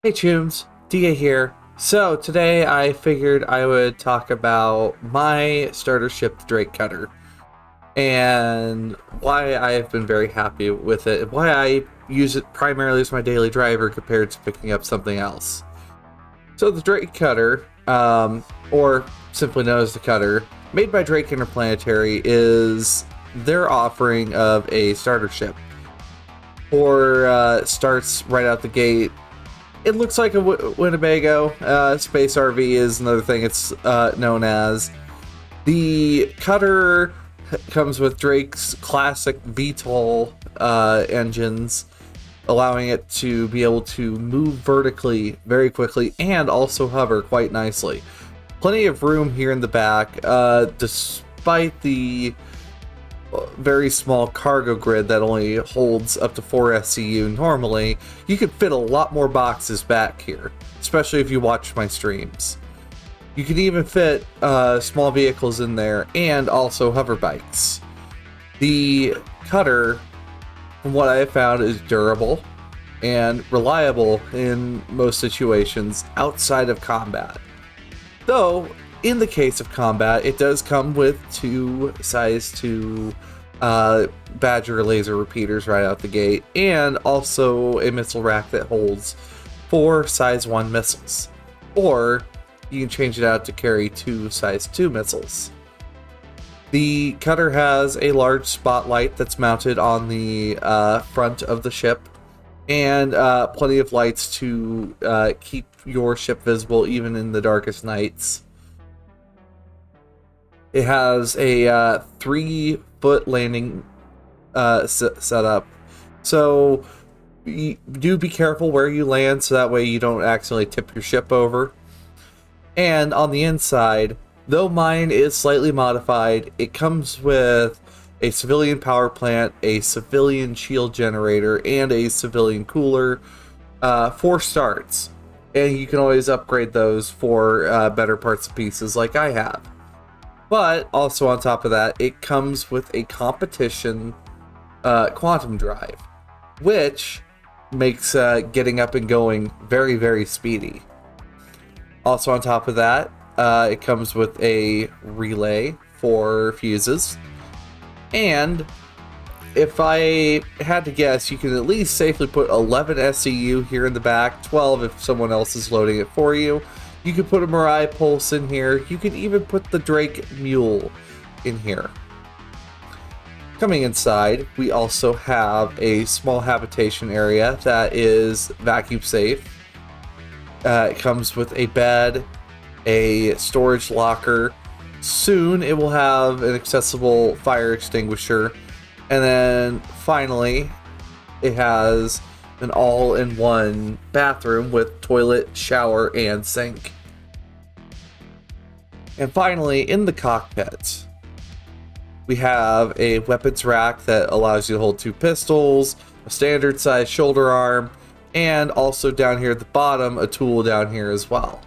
Hey Tunes, DA here. So today I figured I would talk about my starter ship, the Drake Cutter, and why I have been very happy with it, and why I use it primarily as my daily driver compared to picking up something else. So the Drake Cutter, or simply known as the Cutter, made by Drake Interplanetary, is their offering of a starter ship. For starts right out the gate, it looks like a Winnebago. Space RV is another thing it's known as. The Cutter comes with Drake's classic VTOL engines, allowing it to be able to move vertically very quickly and also hover quite nicely. Plenty of room here in the back, despite the very small cargo grid that only holds up to 4 SCU normally. You could fit a lot more boxes back here, especially if you watch my streams. You can even fit small vehicles in there and also hover bikes. The Cutter, from what I have found, is durable and reliable in most situations outside of combat. Though, in the case of combat, it does come with two size 2 Badger laser repeaters right out the gate, and also a missile rack that holds 4 size 1 missiles. Or you can change it out to carry 2 size 2 missiles. The Cutter has a large spotlight that's mounted on the front of the ship, and plenty of lights to keep your ship visible even in the darkest nights. It has a 3-foot landing setup, so do be careful where you land so that way you don't accidentally tip your ship over. And on the inside, though mine is slightly modified, it comes with a civilian power plant, a civilian shield generator, and a civilian cooler, 4 starts. And you can always upgrade those for better parts and pieces like I have. But also on top of that, it comes with a competition quantum drive, which makes getting up and going very, very speedy. Also on top of that, it comes with a relay for fuses. And if I had to guess, you can at least safely put 11 SCU here in the back, 12 if someone else is loading it for you. You could put a Mirai Pulse in here. You could even put the Drake Mule in here. Coming inside, we also have a small habitation area that is vacuum safe. It comes with a bed, a storage locker. Soon it will have an accessible fire extinguisher. And then finally, it has an all-in-one bathroom with toilet, shower, and sink. And finally, in the cockpit, we have a weapons rack that allows you to hold 2 pistols, a standard size shoulder arm, and also down here at the bottom, a tool down here as well.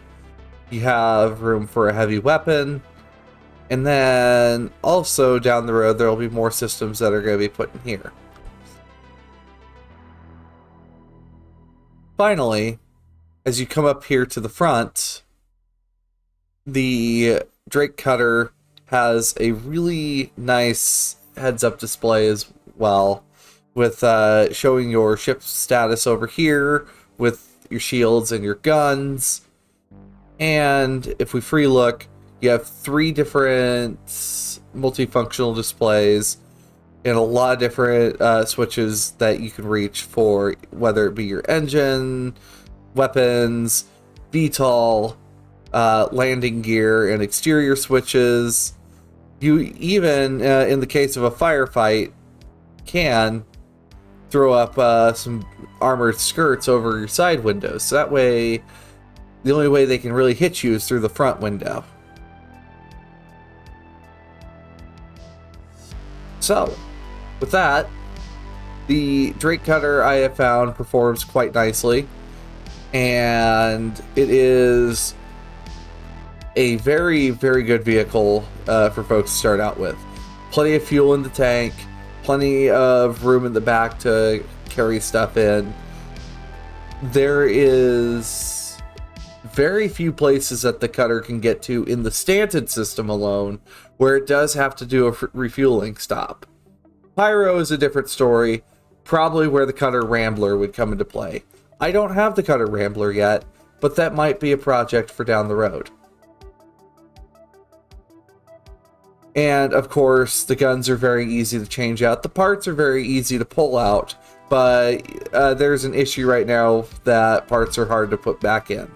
You have room for a heavy weapon, and then also down the road, there will be more systems that are going to be put in here. Finally, as you come up here to the front, the Drake Cutter has a really nice heads-up display as well, with showing your ship's status over here, with your shields and your guns. And if we free look, you have 3 different multifunctional displays and a lot of different switches that you can reach for, whether it be your engine, weapons, VTOL, landing gear, and exterior switches. You even, in the case of a firefight, can throw up some armored skirts over your side windows. So that way, the only way they can really hit you is through the front window. So, with that, the Drake Cutter I have found performs quite nicely, and it is a very, very good vehicle for folks to start out with. Plenty of fuel in the tank, plenty of room in the back to carry stuff in, there is very few places that the cutter can get to in the Stanton system alone where it does have to do a refueling stop. Pyro is a different story, probably where the cutter Rambler would come into play. I don't have the cutter Rambler yet, but that might be a project for down the road. And of course, the guns are very easy to change out. The parts are very easy to pull out, but there's an issue right now that parts are hard to put back in.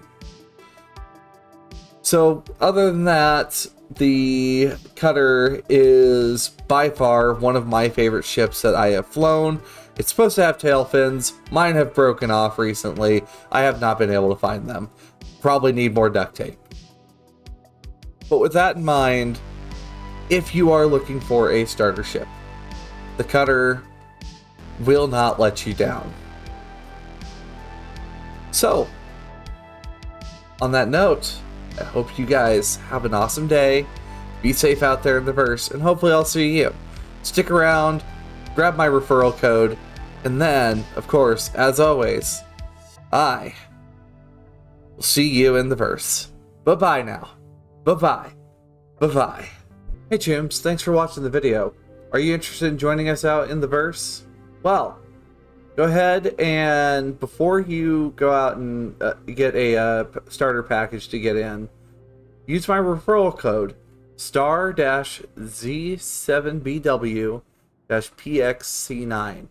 So other than that, the cutter is by far one of my favorite ships that I have flown. It's supposed to have tail fins. Mine have broken off recently. I have not been able to find them. Probably need more duct tape. But with that in mind, if you are looking for a starter ship, the cutter will not let you down. So, on that note, I hope you guys have an awesome day. Be safe out there in the verse, and hopefully I'll see you. Stick around, grab my referral code, and then, of course, as always, I will see you in the verse. Bye-bye now. Bye-bye. Bye-bye. Hey chimps, thanks for watching the video. Are you interested in joining us out in the verse? Well, go ahead and before you go out and get a starter package to get in, use my referral code star-Z7BW-PXC9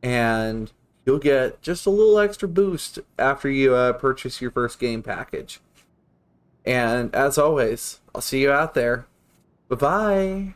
and you'll get just a little extra boost after you purchase your first game package. And as always, I'll see you out there. Bye-bye.